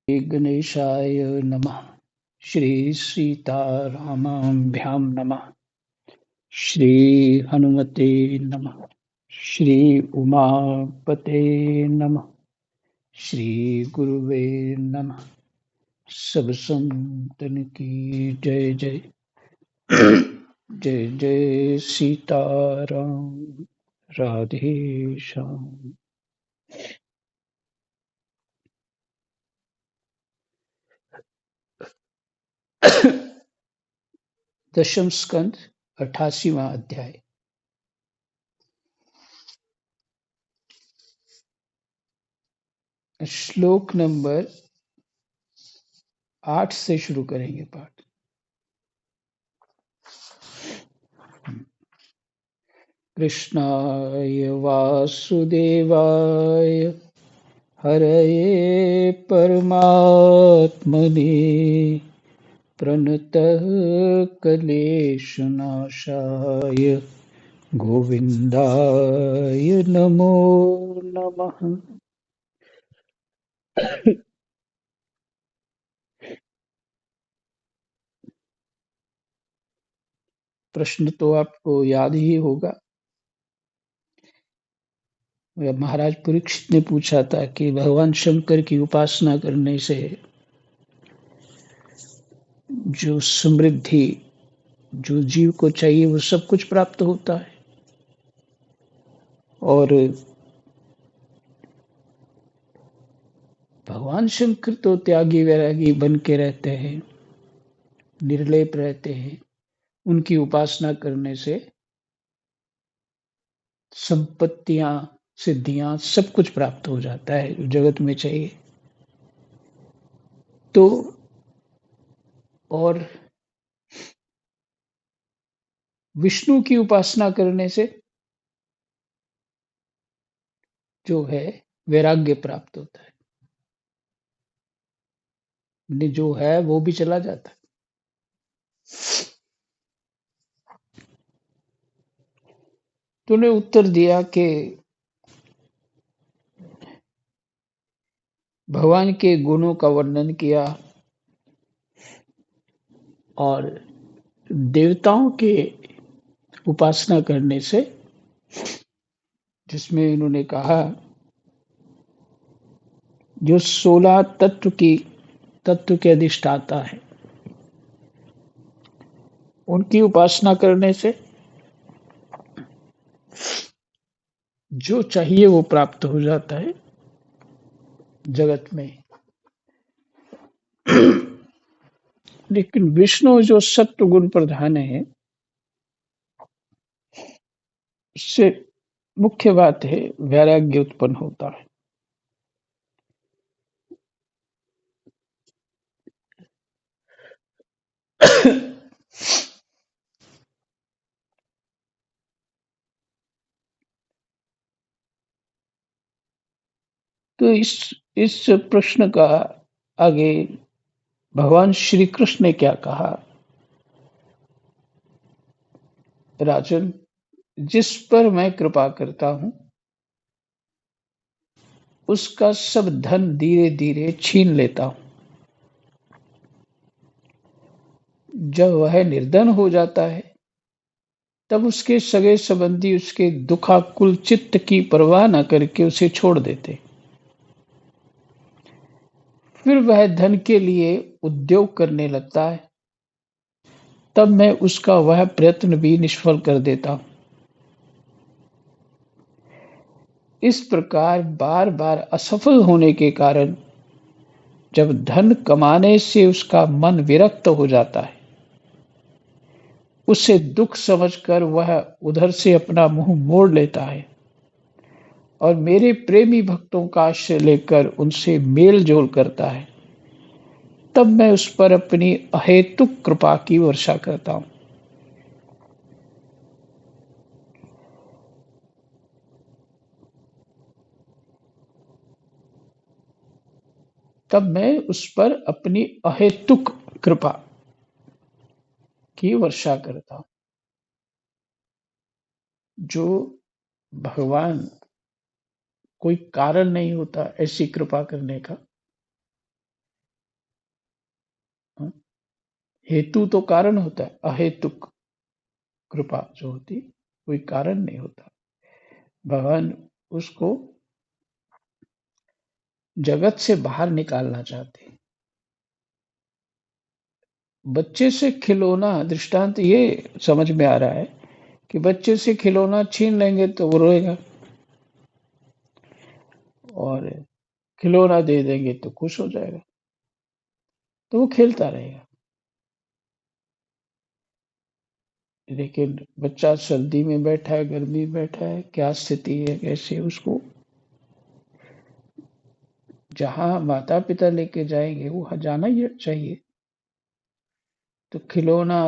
श्री गणेशाय नमः। श्री सीतारामाभ्यां नमः। श्री हनुमते नमः। श्री उमापते नमः। श्री गुरुवे नमः। सब संतन की जय जय। जय जय सीताराम। राधे श्याम। दशम स्कंद 88वां अध्याय। श्लोक नंबर 8 से शुरू करेंगे पाठ। कृष्णाय वासुदेवाय हरये परमात्मने प्रणतः क्लेशनाशाय गोविन्दाय नमो नमः। प्रश्न तो आपको याद ही होगा। महाराज परीक्षित ने पूछा था कि भगवान शंकर की उपासना करने से जो समृद्धि जो जीव को चाहिए वो सब कुछ प्राप्त होता है, और भगवान शंकर तो त्यागी वैरागी बन के रहते हैं, निर्लेप रहते हैं। उनकी उपासना करने से संपत्तियां, सिद्धियां, सब कुछ प्राप्त हो जाता है जो जगत में चाहिए। तो और विष्णु की उपासना करने से जो है वैराग्य प्राप्त होता है, जो है वो भी चला जाता है। तूने उत्तर दिया कि भगवान के गुणों का वर्णन किया और देवताओं के उपासना करने से, जिसमें इन्होंने कहा जो 16 तत्व के अधिष्ठाता है, उनकी उपासना करने से जो चाहिए वो प्राप्त हो जाता है जगत में। लेकिन विष्णु जो सत्व गुण प्रधान है, उससे मुख्य बात है वैराग्य उत्पन्न होता है। तो इस प्रश्न का आगे भगवान श्री कृष्ण ने क्या कहा? राजन, जिस पर मैं कृपा करता हूं उसका सब धन धीरे धीरे छीन लेता हूं। जब वह निर्धन हो जाता है तब उसके सगे संबंधी उसके दुखाकुल चित्त की परवाह न करके उसे छोड़ देते। फिर वह धन के लिए उद्योग करने लगता है, तब मैं उसका वह प्रयत्न भी निष्फल कर देता हूं। इस प्रकार बार बार असफल होने के कारण जब धन कमाने से उसका मन विरक्त हो जाता है, उसे दुख समझकर वह उधर से अपना मुंह मोड़ लेता है और मेरे प्रेमी भक्तों का आश्रय लेकर उनसे मेल जोल करता है। तब मैं उस पर अपनी अहेतुक कृपा की वर्षा करता हूं। तब मैं उस पर अपनी अहेतुक कृपा की वर्षा करता हूं। जो भगवान, कोई कारण नहीं होता ऐसी कृपा करने का, हेतु तो कारण होता है, अहेतुक कृपा जो होती कोई कारण नहीं होता। भगवान उसको जगत से बाहर निकालना चाहते हैं। बच्चे से खिलौना दृष्टांत ये समझ में आ रहा है कि बच्चे से खिलौना छीन लेंगे तो वो रोएगा, और खिलौना दे देंगे तो खुश हो जाएगा, तो वो खेलता रहेगा। लेकिन बच्चा सर्दी में बैठा है, गर्मी में बैठा है, क्या स्थिति है, कैसे उसको जहाँ माता पिता लेके जाएंगे वहां जाना ही चाहिए। तो खिलौना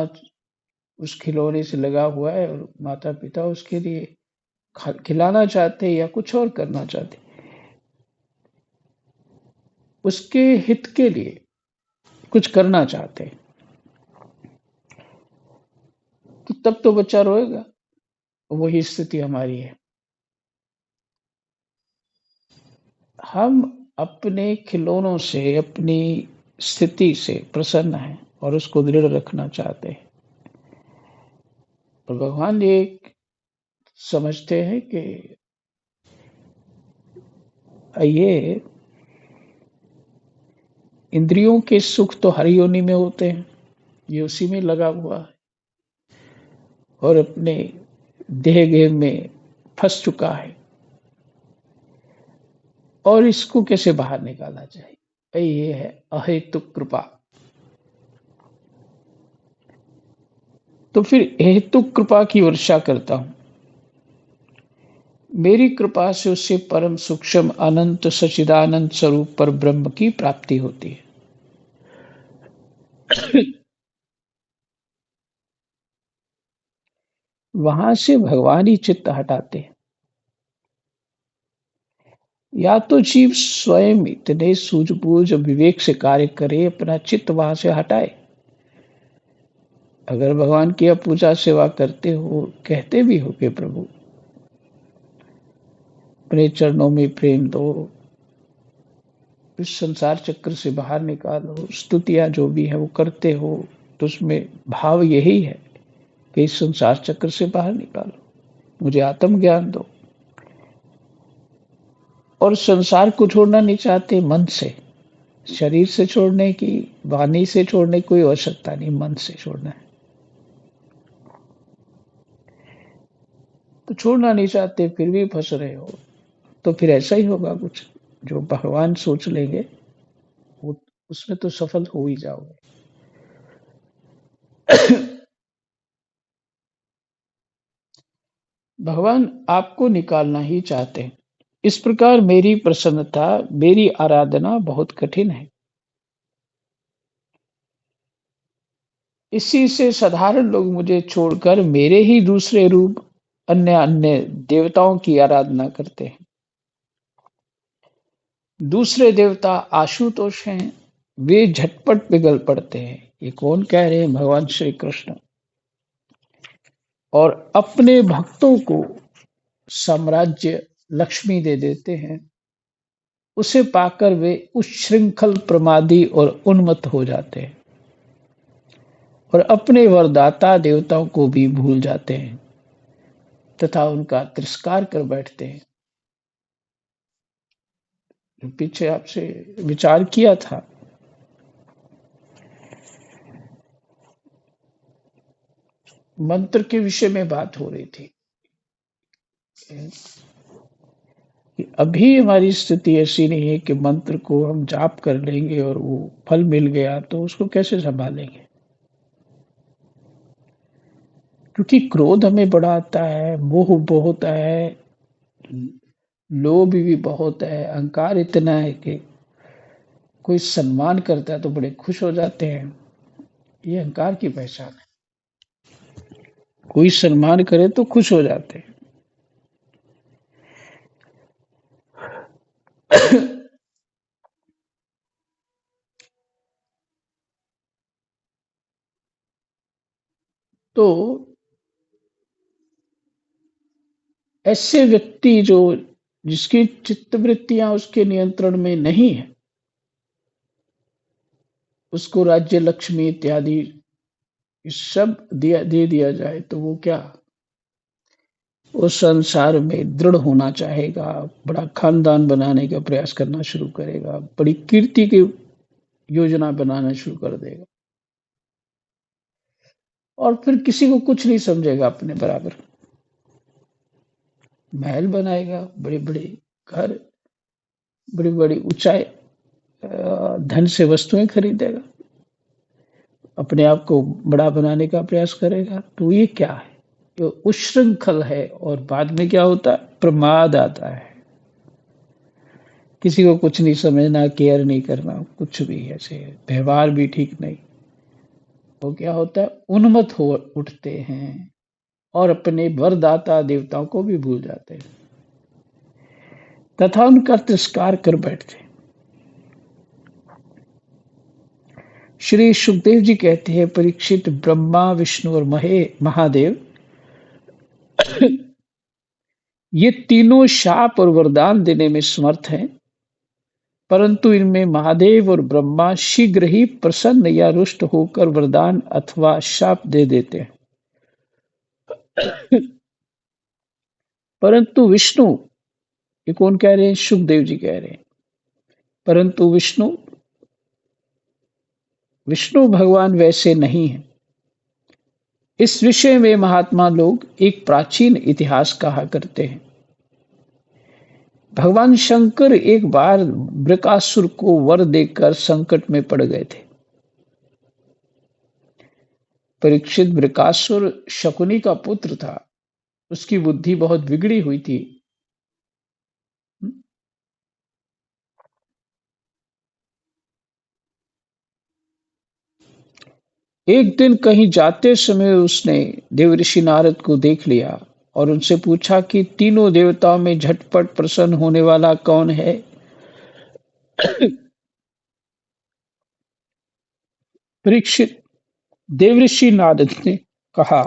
उस खिलौने से लगा हुआ है और माता पिता उसके लिए खिलाना चाहते हैं या कुछ और करना चाहते हैं, उसके हित के लिए कुछ करना चाहते हैं, तो तब तो बच्चा रोएगा। वही स्थिति हमारी है। हम अपने खिलौनों से, अपनी स्थिति से प्रसन्न हैं और उसको दृढ़ रखना चाहते हैं। और भगवान ये समझते हैं कि ये इंद्रियों के सुख तो हर योनि में होते हैं, ये उसी में लगा हुआ है और अपने देह गेह में फंस चुका है, और इसको कैसे बाहर निकाला जाए। ये है अहेतुक कृपा। तो फिर हेतुक कृपा की वर्षा करता हूं, मेरी कृपा से उससे परम सूक्ष्म अनंत सच्चिदानंद स्वरूप पर ब्रह्म की प्राप्ति होती है। वहां से भगवान ही चित्त हटाते हैं। या तो जीव स्वयं इतने सूझबूझ विवेक से कार्य करे, अपना चित्त वहां से हटाए। अगर भगवान की आप पूजा सेवा करते हो, कहते भी हो कि प्रभु अपने चरणों में प्रेम दो, इस संसार चक्र से बाहर निकालो, स्तुतियां जो भी है वो करते हो, तो उसमें भाव यही है कि इस संसार चक्र से बाहर निकालो, मुझे आत्मज्ञान दो। और संसार को छोड़ना नहीं चाहते मन से, शरीर से छोड़ने की, वाणी से छोड़ने की कोई आवश्यकता नहीं, मन से छोड़ना है। तो छोड़ना नहीं चाहते फिर भी फंस रहे हो, तो फिर ऐसा ही होगा कुछ, जो भगवान सोच लेंगे वो उसमें तो सफल हो ही जाओगे। भगवान आपको निकालना ही चाहते हैं। इस प्रकार मेरी प्रसन्नता, मेरी आराधना बहुत कठिन है। इसी से साधारण लोग मुझे छोड़कर मेरे ही दूसरे रूप अन्य अन्य देवताओं की आराधना करते हैं। दूसरे देवता आशुतोष हैं, वे झटपट पिघल पड़ते हैं। ये कौन कह रहे हैं? भगवान श्री कृष्ण। और अपने भक्तों को साम्राज्य लक्ष्मी दे देते हैं, उसे पाकर वे उच्छृंखल, प्रमादी और उन्मत्त हो जाते हैं और अपने वरदाता देवताओं को भी भूल जाते हैं तथा उनका तिरस्कार कर बैठते हैं। पीछे आपसे विचार किया था, मंत्र के विषय में बात हो रही थी कि अभी हमारी स्थिति ऐसी नहीं है कि मंत्र को हम जाप कर लेंगे और वो फल मिल गया तो उसको कैसे संभालेंगे। क्योंकि क्रोध हमें बढ़ाता है, मोह बहुत है, लोभ भी बहुत है, अहंकार इतना है कि कोई सम्मान करता है तो बड़े खुश हो जाते हैं। ये अहंकार की पहचान है। कोई सम्मान करे तो खुश हो जाते हैं। तो ऐसे व्यक्ति जो जिसकी चित्तवृत्तियां उसके नियंत्रण में नहीं है, उसको राज्य लक्ष्मी इत्यादि ये सब दे दिया जाए तो वो क्या, उस संसार में दृढ़ होना चाहेगा, बड़ा खानदान बनाने का प्रयास करना शुरू करेगा, बड़ी कीर्ति की योजना बनाना शुरू कर देगा और फिर किसी को कुछ नहीं समझेगा, अपने बराबर महल बनाएगा, बड़े बड़े घर, बड़ी बड़ी ऊंचाई, धन से वस्तुएं खरीदेगा, अपने आप को बड़ा बनाने का प्रयास करेगा। तो ये क्या है, ये उच्छृंखल है और बाद में क्या होता है, प्रमाद आता है। किसी को कुछ नहीं समझना, केयर नहीं करना, कुछ भी ऐसे व्यवहार भी ठीक नहीं। वो क्या होता है, उन्मत्त हो उठते हैं और अपने वरदाता देवताओं को भी भूल जाते हैं तथा उनका तिरस्कार कर बैठते हैं। श्री सुखदेव जी कहते हैं, परीक्षित, ब्रह्मा विष्णु और महादेव ये तीनों शाप और वरदान देने में समर्थ हैं, परंतु इनमें महादेव और ब्रह्मा शीघ्र ही प्रसन्न या रुष्ट होकर वरदान अथवा शाप दे देते हैं, परंतु विष्णु, ये कौन कह रहे हैं, सुखदेव जी कह रहे हैं, परंतु विष्णु विष्णु भगवान वैसे नहीं है। इस विषय में महात्मा लोग एक प्राचीन इतिहास कहा करते हैं। भगवान शंकर एक बार वृकासुर को वर देकर संकट में पड़ गए थे। परीक्षित, वृकासुर शकुनी का पुत्र था, उसकी बुद्धि बहुत बिगड़ी हुई थी। एक दिन कहीं जाते समय उसने देवऋषि नारद को देख लिया और उनसे पूछा कि तीनों देवताओं में झटपट प्रसन्न होने वाला कौन है। परीक्षित, देवऋषि नारद ने कहा,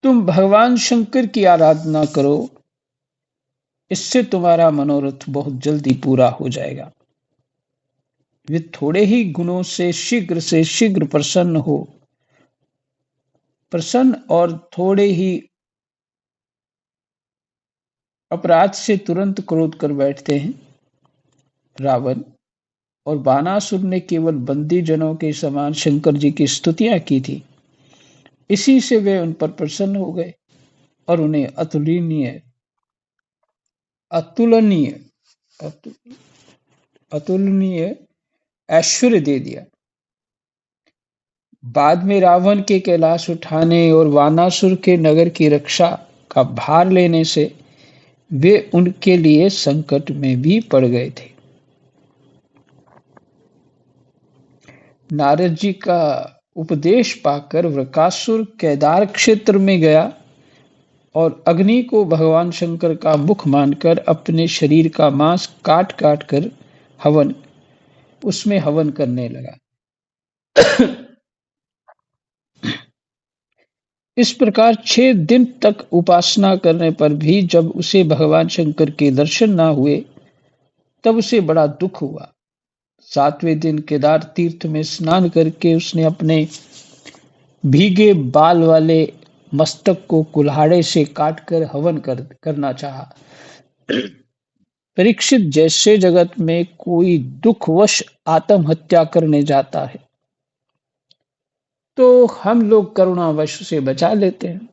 तुम भगवान शंकर की आराधना करो, इससे तुम्हारा मनोरथ बहुत जल्दी पूरा हो जाएगा। वे थोड़े ही गुणों से शीघ्र प्रसन्न और थोड़े ही अपराध से तुरंत क्रोध कर बैठते हैं। रावण और बानासुर ने केवल बंदी जनों के समान शंकर जी की स्तुतियां की थी, इसी से वे उन पर प्रसन्न हो गए और उन्हें अतुलनीय अतुलनीय ऐश्वर्य दे दिया। बाद में रावण के कैलाश उठाने और वानासुर के नगर की रक्षा का भार लेने से वे उनके लिए संकट में भी पड़ गए थे। नारद जी का उपदेश पाकर वृकासुर केदार क्षेत्र में गया और अग्नि को भगवान शंकर का मुख मानकर अपने शरीर का मांस काट काट कर उसमें हवन करने लगा। इस प्रकार 6 दिन तक उपासना करने पर भी जब उसे भगवान शंकर के दर्शन ना हुए, तब उसे बड़ा दुख हुआ। 7वें दिन केदार तीर्थ में स्नान करके उसने अपने भीगे बाल वाले मस्तक को कुल्हाड़े से काटकर हवन करना चाहा। परीक्षित, जैसे जगत में कोई दुखवश आत्महत्या करने जाता है तो हम लोग करुणावश उसे बचा लेते हैं,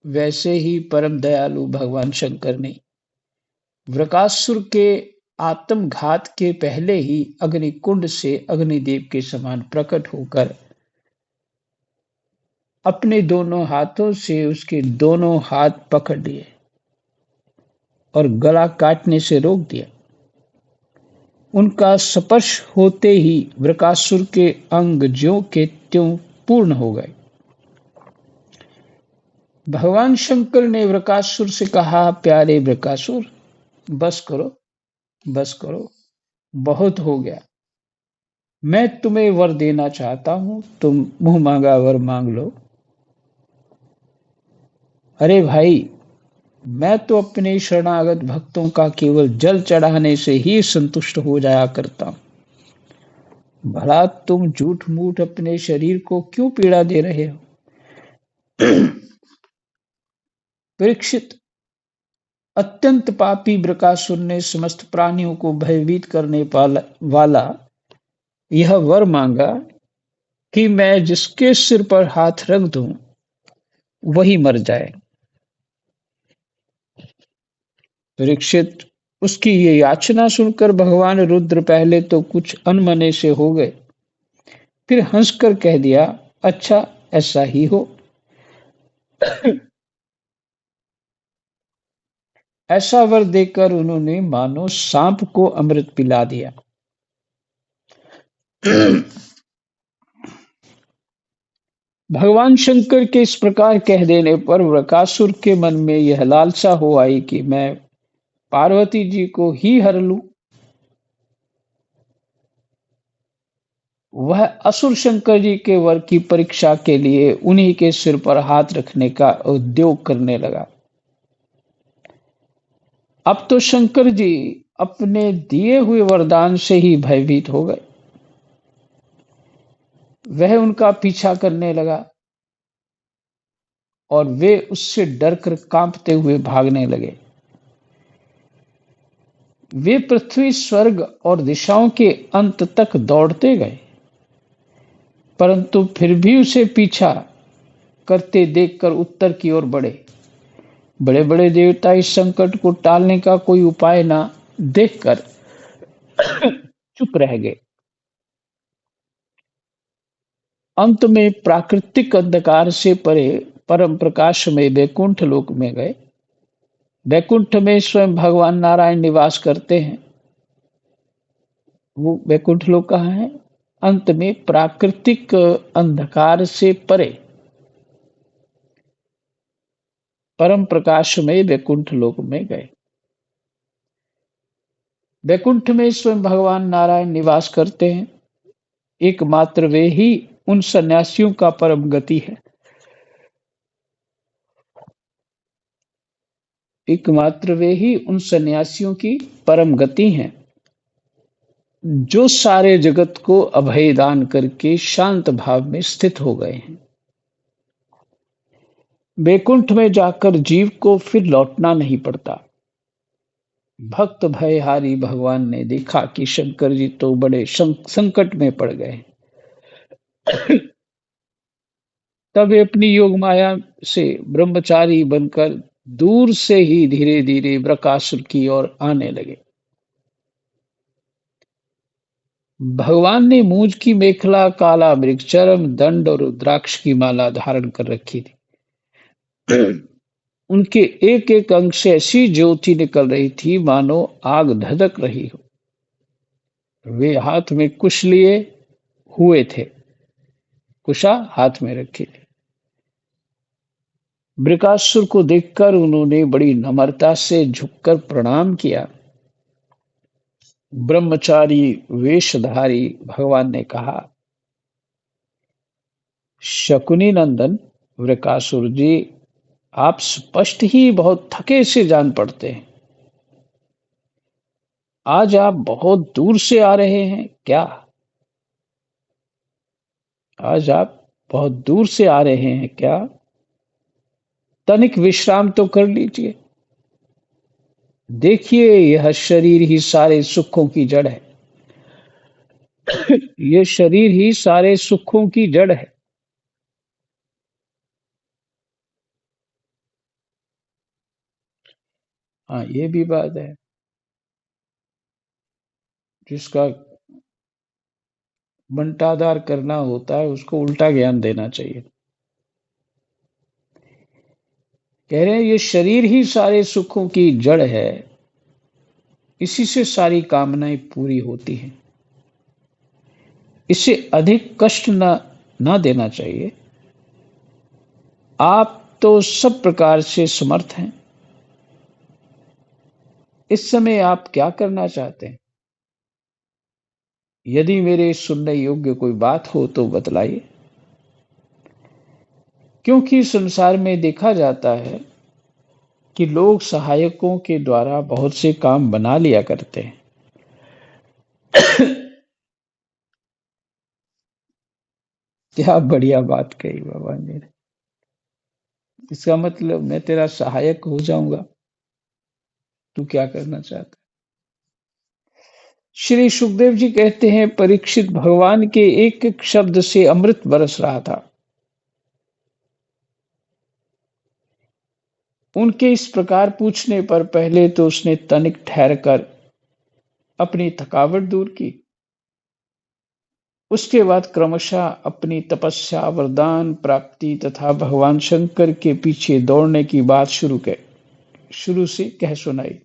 वैसे ही परम दयालु भगवान शंकर ने वृकासुर के आत्मघात के पहले ही अग्निकुंड से अग्निदेव के समान प्रकट होकर अपने दोनों हाथों से उसके दोनों हाथ पकड़ लिए और गला काटने से रोक दिया। उनका स्पर्श होते ही वृकासुर के अंग ज्यों के त्यों पूर्ण हो गए। भगवान शंकर ने वृकासुर से कहा, प्यारे वृकासुर, बस करो, बहुत हो गया। मैं तुम्हें वर देना चाहता हूं, तुम मुंह मांगा वर मांग लो। अरे भाई, मैं तो अपने शरणागत भक्तों का केवल जल चढ़ाने से ही संतुष्ट हो जाया करता हूं। भला तुम झूठ मूठ अपने शरीर को क्यों पीड़ा दे रहे हो? परीक्षित, अत्यंत पापी बृकासुर ने समस्त प्राणियों को भयभीत करने वाला यह वर मांगा कि मैं जिसके सिर पर हाथ रख दूं वही मर जाए। परीक्षित, उसकी ये याचना सुनकर भगवान रुद्र पहले तो कुछ अनमने से हो गए, फिर हंसकर कह दिया, अच्छा ऐसा ही हो। ऐसा वर देकर उन्होंने मानो सांप को अमृत पिला दिया। भगवान शंकर के इस प्रकार कह देने पर वृकासुर के मन में यह लालसा हो आई कि मैं पार्वती जी को ही हर लूं। वह असुर शंकर जी के वर की परीक्षा के लिए उन्हीं के सिर पर हाथ रखने का उद्योग करने लगा। अब तो शंकर जी अपने दिए हुए वरदान से ही भयभीत हो गए। वह उनका पीछा करने लगा और वे उससे डरकर कांपते हुए भागने लगे। वे पृथ्वी, स्वर्ग और दिशाओं के अंत तक दौड़ते गए, परंतु फिर भी उसे पीछा करते देखकर उत्तर की ओर बढ़े। बड़े बड़े देवता इस संकट को टालने का कोई उपाय न देखकर चुप रह गए। अंत में प्राकृतिक अंधकार से परे परम प्रकाश में वैकुंठ लोक में गए। वैकुंठ में स्वयं भगवान नारायण निवास करते हैं। वो वैकुंठ लोक कहाँ है? अंत में प्राकृतिक अंधकार से परे परम प्रकाश में वैकुंठ लोक में गए। वैकुंठ में स्वयं भगवान नारायण निवास करते हैं। एकमात्र वे ही उन सन्यासियों का परम गति है। एकमात्र वे ही उन सन्यासियों की परम गति हैं जो सारे जगत को अभय दान करके शांत भाव में स्थित हो गए हैं। वैकुंठ में जाकर जीव को फिर लौटना नहीं पड़ता। भक्त भयहारी भगवान ने देखा कि शंकर जी तो बड़े संकट में पड़ गए। तब वे अपनी योग माया से ब्रह्मचारी बनकर दूर से ही धीरे धीरे वृकासुर की ओर आने लगे। भगवान ने मूंज की मेखला, काला मृगचर्म, दंड और रुद्राक्ष की माला धारण कर रखी थी। उनके एक एक अंग से ऐसी ज्योति निकल रही थी मानो आग धधक रही हो। वे हाथ में कुश लिए हुए थे, कुशा हाथ में रखी थी। वृकासुर को देखकर उन्होंने बड़ी नम्रता से झुककर प्रणाम किया। ब्रह्मचारी वेशधारी भगवान ने कहा, शकुनी नंदन वृकासुर जी, आप स्पष्ट ही बहुत थके से जान पड़ते हैं। आज आप बहुत दूर से आ रहे हैं क्या? आज आप बहुत दूर से आ रहे हैं क्या? तनिक विश्राम तो कर लीजिए। देखिए, यह शरीर ही सारे सुखों की जड़ है। ये शरीर ही सारे सुखों की जड़ है। हाँ, ये भी बात है। जिसका बंटाधार करना होता है उसको उल्टा ज्ञान देना चाहिए। कह रहे हैं ये शरीर ही सारे सुखों की जड़ है, इसी से सारी कामनाएं पूरी होती हैं। इसे अधिक कष्ट ना देना चाहिए। आप तो सब प्रकार से समर्थ हैं। इस समय आप क्या करना चाहते हैं? यदि मेरे सुनने योग्य कोई बात हो तो बतलाइए। क्योंकि संसार में देखा जाता है कि लोग सहायकों के द्वारा बहुत से काम बना लिया करते हैं। क्या बढ़िया बात कही भगवान ने। इसका मतलब मैं तेरा सहायक हो जाऊंगा, तू क्या करना चाहता है। श्री सुखदेव जी कहते हैं, परीक्षित भगवान के एक एक शब्द से अमृत बरस रहा था। उनके इस प्रकार पूछने पर पहले तो उसने तनिक ठहरकर अपनी थकावट दूर की। उसके बाद क्रमशः अपनी तपस्या, वरदान प्राप्ति तथा भगवान शंकर के पीछे दौड़ने की बात शुरू से कह सुनाई।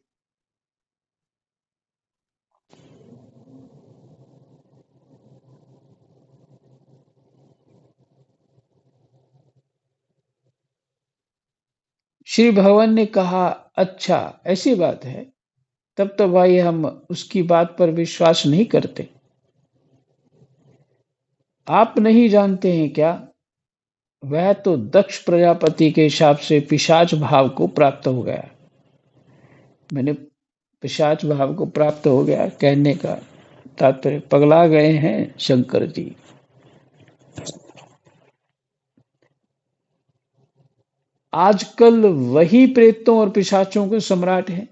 श्री भगवान ने कहा, अच्छा ऐसी बात है, तब तो भाई हम उसकी बात पर विश्वास नहीं करते। आप नहीं जानते हैं क्या, वह तो दक्ष प्रजापति के हिसाब से पिशाच भाव को प्राप्त हो गया। मैंने पिशाच भाव को प्राप्त हो गया कहने का तात्पर्य पगला गए हैं शंकर जी। आजकल वही प्रेतों और पिशाचों के सम्राट हैं।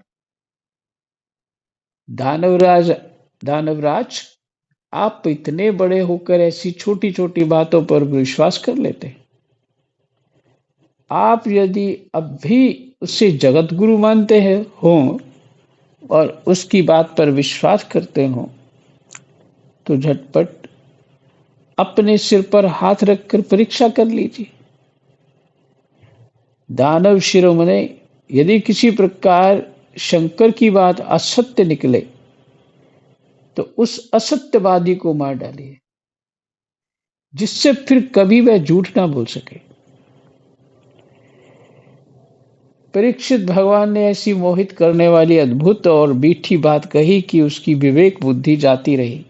दानवराज दानवराज, आप इतने बड़े होकर ऐसी छोटी छोटी बातों पर विश्वास कर लेते हैं। आप यदि अब भी उसे जगत गुरु मानते हैं हो और उसकी बात पर विश्वास करते हो, तो झटपट अपने सिर पर हाथ रखकर परीक्षा कर लीजिए। दानव शिरोमणि, यदि किसी प्रकार शंकर की बात असत्य निकले तो उस असत्यवादी को मार डालिए, जिससे फिर कभी वह झूठ ना बोल सके। परीक्षित भगवान ने ऐसी मोहित करने वाली अद्भुत और मीठी बात कही कि उसकी विवेक बुद्धि जाती रही।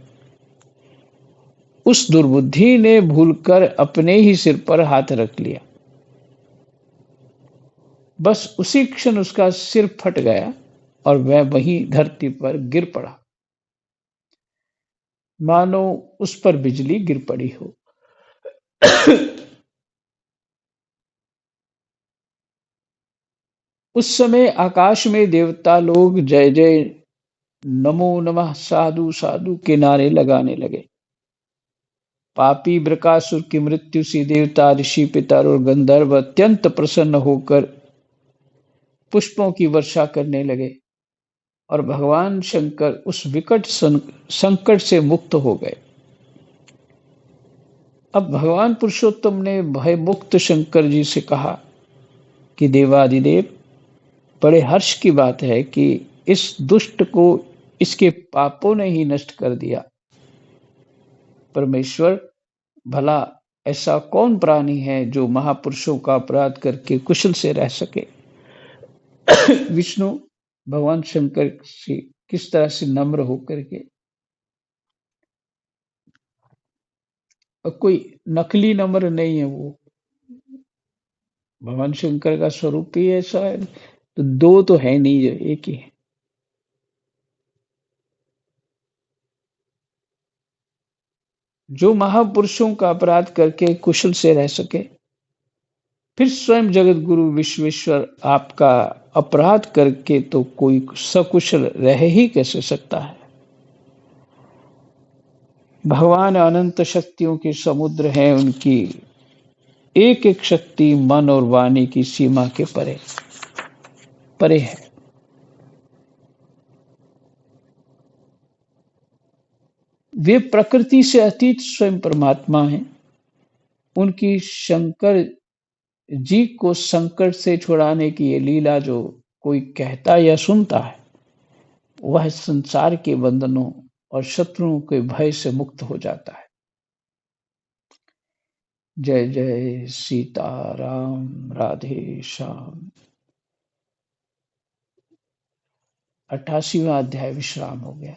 उस दुर्बुद्धि ने भूलकर अपने ही सिर पर हाथ रख लिया। बस उसी क्षण उसका सिर फट गया और वह वहीं धरती पर गिर पड़ा, मानो उस पर बिजली गिर पड़ी हो। उस समय आकाश में देवता लोग जय जय नमो नमः साधु साधु के नारे लगाने लगे। पापी बृकासुर की मृत्यु से देवता, ऋषि, पितर और गंधर्व अत्यंत प्रसन्न होकर पुष्पों की वर्षा करने लगे और भगवान शंकर उस विकट संकट से मुक्त हो गए। अब भगवान पुरुषोत्तम ने भय मुक्त शंकर जी से कहा कि देवादिदेव, बड़े हर्ष की बात है कि इस दुष्ट को इसके पापों ने ही नष्ट कर दिया। परमेश्वर, भला ऐसा कौन प्राणी है जो महापुरुषों का अपराध करके कुशल से रह सके। विष्णु भगवान शंकर से किस तरह से नम्र होकर के, और कोई नकली नम्र नहीं है वो, भगवान शंकर का स्वरूप ही ऐसा है। तो दो तो है नहीं, जो एक ही है। जो महापुरुषों का अपराध करके कुशल से रह सके, फिर स्वयं जगत गुरु विश्वेश्वर आपका अपराध करके तो कोई सकुशल रह ही कैसे सकता है। भगवान अनंत शक्तियों के समुद्र हैं, उनकी एक एक शक्ति मन और वाणी की सीमा के परे परे है। वे प्रकृति से अतीत स्वयं परमात्मा हैं। उनकी शंकर जी को संकट से छुड़ाने की ये लीला जो कोई कहता या सुनता है, वह संसार के बंधनों और शत्रुओं के भय से मुक्त हो जाता है। जय जय सीताराम, राधे श्याम। 88वां अध्याय विश्राम हो गया।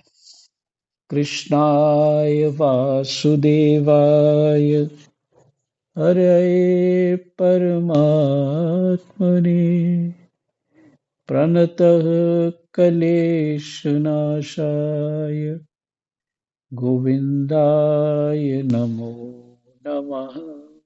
कृष्णाय वासुदेवाय हरये परमात्मने प्रणतः क्लेशनाशाय गोविन्दाय नमो नमः।